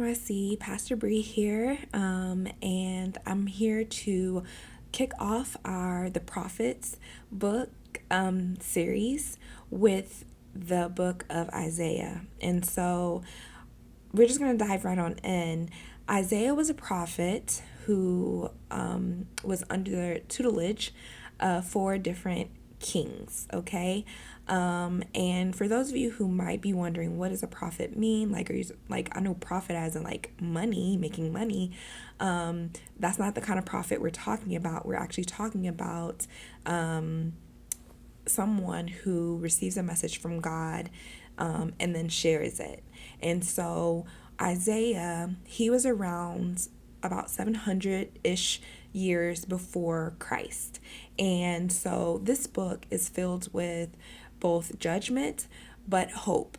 NYC, Pastor Bree here, and I'm here to kick off our The Prophets book series with the book of Isaiah. And so we're just going to dive right on in. Isaiah was a prophet who was under the tutelage of four different kings, okay? And for those of you who might be wondering, what does a prophet mean? Like, are you like, I know prophet as in like money, making money. That's not the kind of prophet we're talking about. We're actually talking about someone who receives a message from God and then shares it. And so Isaiah, he was around about 700-ish years before Christ. And so this book is filled with both judgment but hope.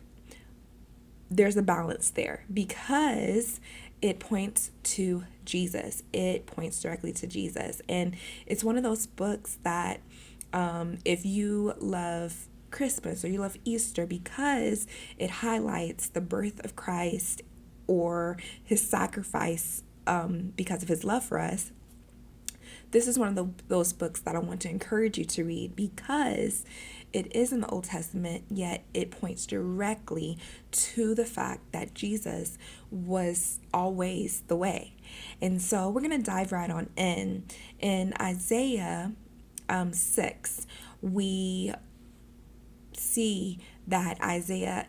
There's a balance there because it points to Jesus. It points directly to Jesus. And it's one of those books that if you love Christmas or you love Easter, because it highlights the birth of Christ or his sacrifice because of his love for us, this is one of those books that I want to encourage you to read because it is in the Old Testament, yet it points directly to the fact that Jesus was always the way. And so we're going to dive right on in. In Isaiah 6, we see that Isaiah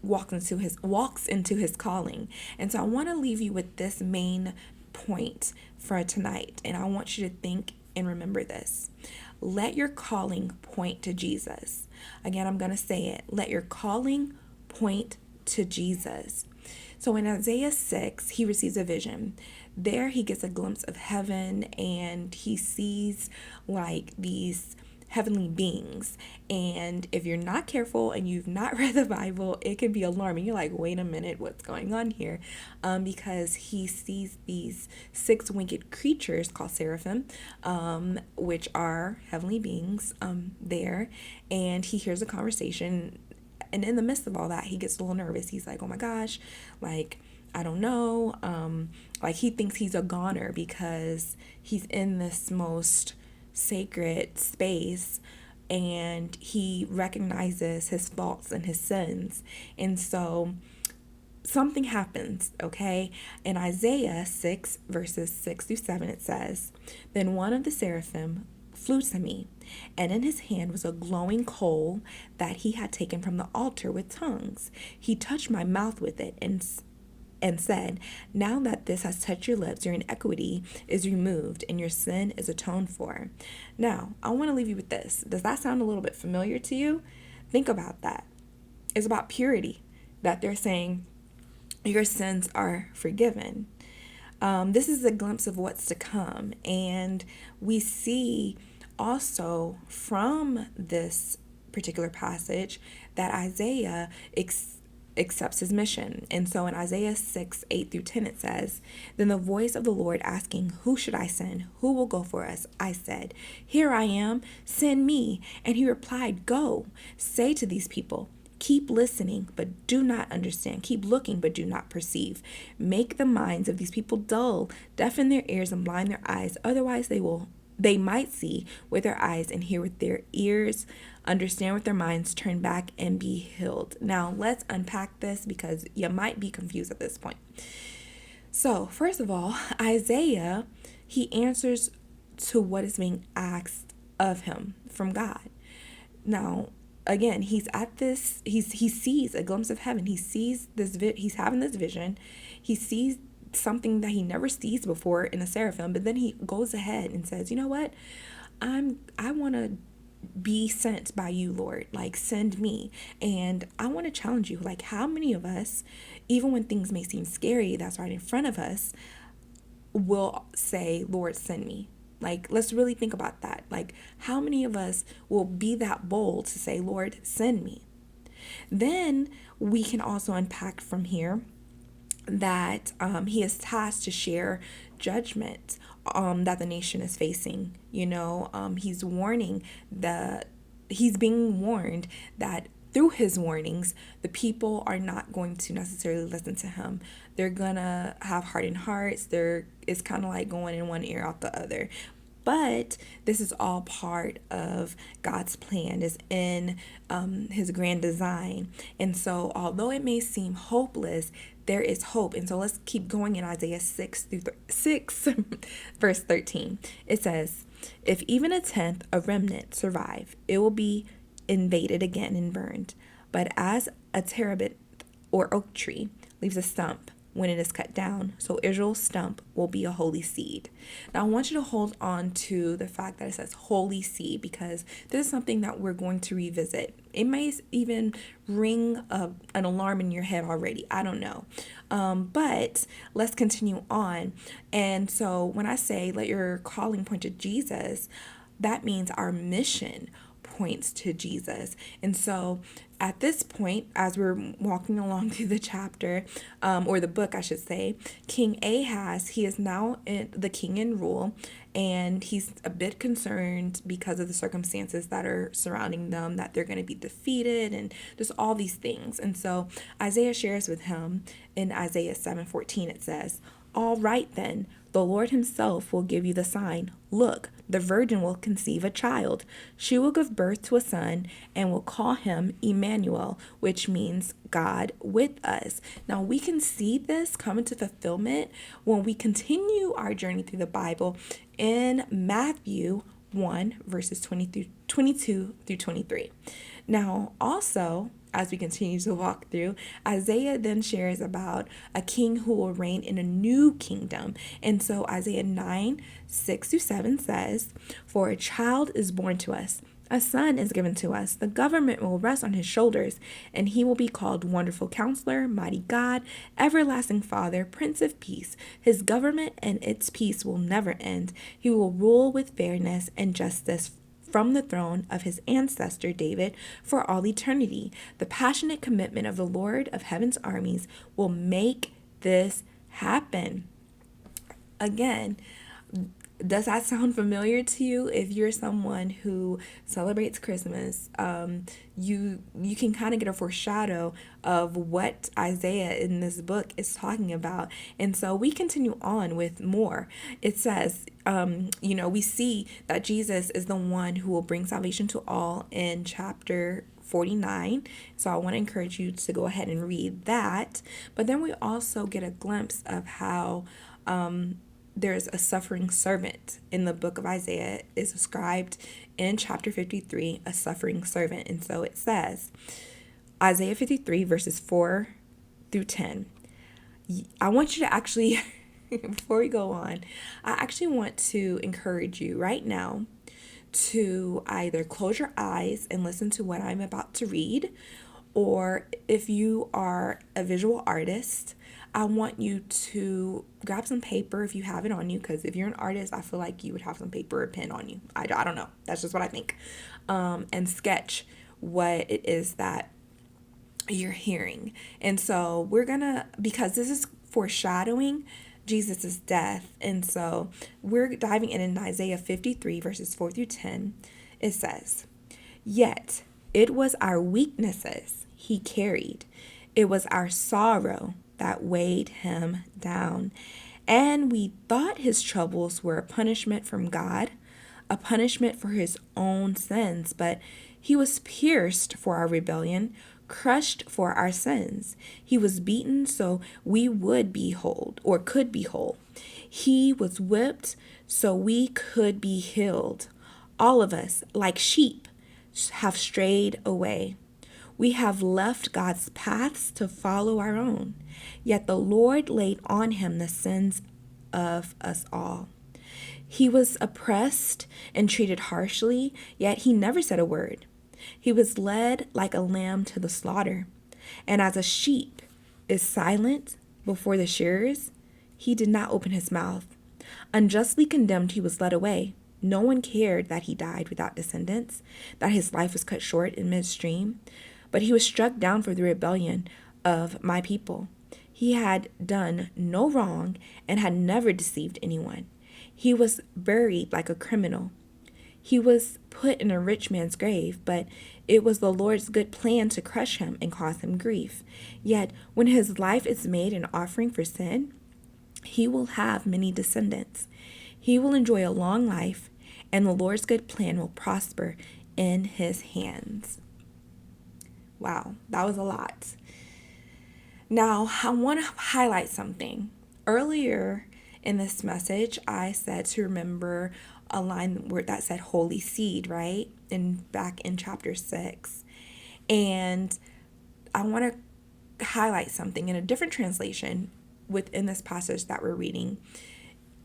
walks into his calling. And so I want to leave you with this main point for tonight, and I want you to think and remember this. Let your calling point to Jesus. Again, I'm going to say it. Let your calling point to Jesus. So in Isaiah 6, he receives a vision. There he gets a glimpse of heaven and he sees like these heavenly beings. And if you're not careful and you've not read the Bible, it can be alarming. You're like, wait a minute, what's going on here? Because he sees these six-winged creatures called seraphim, which are heavenly beings there. And he hears a conversation. And in the midst of all that, he gets a little nervous. He's like, oh my gosh, like, I don't know. Like he thinks he's a goner because he's in this most sacred space and he recognizes his faults and his sins. And so something happens, okay? In Isaiah 6, verses 6 through 7, it says, Then one of the seraphim flew to me, and in his hand was a glowing coal that he had taken from the altar with tongues. He touched my mouth with it and said, Now that this has touched your lips, your iniquity is removed and your sin is atoned for. Now, I want to leave you with this. Does that sound a little bit familiar to you? Think about that. It's about purity, that they're saying your sins are forgiven. This is a glimpse of what's to come. And we see also from this particular passage that Isaiah accepts his mission. And so in Isaiah 6, 8 through 10, it says, Then the voice of the Lord asking, Who should I send? Who will go for us? I said, Here I am, send me. And he replied, Go, say to these people, Keep listening, but do not understand. Keep looking, but do not perceive. Make the minds of these people dull, deafen their ears and blind their eyes. Otherwise they might see with their eyes and hear with their ears, understand with their minds, turn back and be healed. Now, let's unpack this because you might be confused at this point. So, first of all, Isaiah, he answers to what is being asked of him from God. Now, again, he sees a glimpse of heaven. He sees he's having this vision. He sees something that he never sees before in a seraphim, but then he goes ahead and says, you know what? I want to be sent by you, Lord. Like, send me. And I want to challenge you. Like, how many of us, even when things may seem scary that's right in front of us, will say, Lord, send me? Like, let's really think about that. Like, how many of us will be that bold to say, Lord, send me? Then we can also unpack from here that he is tasked to share judgment that the nation is facing. He's being warned that through his warnings, the people are not going to necessarily listen to him. They're gonna have hardened hearts. It's kind of like going in one ear out the other. But this is all part of God's plan, is in his grand design. And so, although it may seem hopeless, there is hope. And so, let's keep going in Isaiah 6 verse 13. It says, "If even a tenth of remnant survive, it will be invaded again and burned. But as a terebinth or oak tree leaves a stump when it is cut down, so Israel's stump will be a holy seed." Now, I want you to hold on to the fact that it says holy seed, because this is something that we're going to revisit. It may even ring an alarm in your head already. I don't know. But let's continue on. And so when I say let your calling point to Jesus, that means our mission points to Jesus. And so at this point, as we're walking along through the chapter, or the book, I should say, King Ahaz, he is now the king in rule, and he's a bit concerned because of the circumstances that are surrounding them, that they're going to be defeated and just all these things. And so Isaiah shares with him in Isaiah 7:14, it says, "All right then, the Lord himself will give you the sign. Look, the virgin will conceive a child. She will give birth to a son and will call him Emmanuel," which means God with us. Now, we can see this come into fulfillment when we continue our journey through the Bible in Matthew 1, verses 22 through 23. Now, also, as we continue to walk through, Isaiah then shares about a king who will reign in a new kingdom. And so Isaiah 9:6-7 says, "For a child is born to us, a son is given to us. The government will rest on his shoulders, and he will be called Wonderful Counselor, Mighty God, Everlasting Father, Prince of Peace. His government and its peace will never end. He will rule with fairness and justice from the throne of his ancestor David for all eternity. The passionate commitment of the Lord of heaven's armies will make this happen." Again, does that sound familiar to you? If you're someone who celebrates Christmas, you can kind of get a foreshadow of what Isaiah in this book is talking about. And so we continue on with more. It says, we see that Jesus is the one who will bring salvation to all in chapter 49. So I want to encourage you to go ahead and read that. But then we also get a glimpse of how there's a suffering servant in the book of Isaiah. Is described in chapter 53, a suffering servant. And so it says, Isaiah 53 verses 4-10. I want you to actually, before we go on, I actually want to encourage you right now to either close your eyes and listen to what I'm about to read, or if you are a visual artist, I want you to grab some paper if you have it on you, because if you're an artist, I feel like you would have some paper or pen on you. I don't know. That's just what I think. And sketch what it is that you're hearing. And so because this is foreshadowing Jesus' death, and so we're diving in Isaiah 53 verses 4-10. It says, "Yet it was our weaknesses he carried. It was our sorrow that weighed him down. And we thought his troubles were a punishment from God, a punishment for his own sins. But he was pierced for our rebellion, crushed for our sins. He was beaten so we would be whole, or could be whole. He was whipped so we could be healed. All of us, like sheep, have strayed away. We have left God's paths to follow our own. Yet the Lord laid on him the sins of us all. He was oppressed and treated harshly, yet he never said a word. He was led like a lamb to the slaughter, and as a sheep is silent before the shearers, he did not open his mouth. Unjustly condemned, he was led away. No one cared that he died without descendants, that his life was cut short in midstream. But he was struck down for the rebellion of my people. He had done no wrong and had never deceived anyone. He was buried like a criminal. He was put in a rich man's grave, but It was the Lord's good plan to crush him and cause him grief. Yet, when his life is made an offering for sin, he will have many descendants. He will enjoy a long life, and the Lord's good plan will prosper in his hands. Wow, that was a lot. Now, I want to highlight something. Earlier in this message, I said to remember a line where that said holy seed, right? And back in chapter 6. And I want to highlight something in a different translation within this passage that we're reading.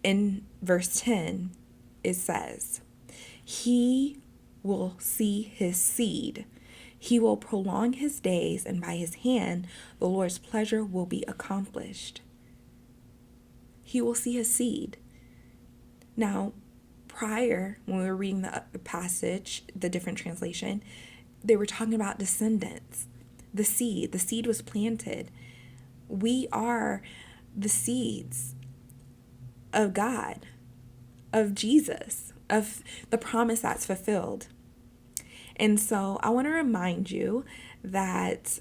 In verse 10, it says, he will see his seed. He will prolong his days, and by his hand the Lord's pleasure will be accomplished. He will see his seed. Now, prior, when we were reading the passage, the different translation, they were talking about descendants. The seed was planted. We are the seeds of God, of Jesus, of the promise that's fulfilled. And so I want to remind you that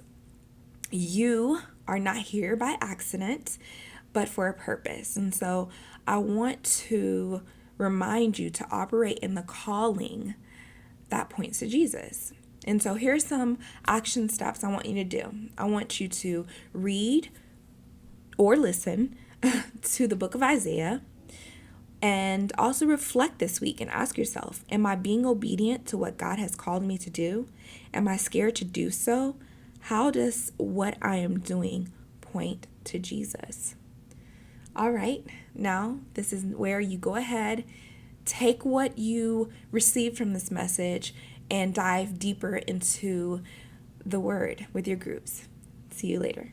you are not here by accident, but for a purpose. And so I want to remind you to operate in the calling that points to Jesus. And so here's some action steps I want you to do. I want you to read or listen to the book of Isaiah, and also reflect this week and ask yourself, am I being obedient to what God has called me to do? Am I scared to do so? How does what I am doing point to Jesus? All right, now this is where you go ahead, take what you received from this message and dive deeper into the word with your groups. See you later.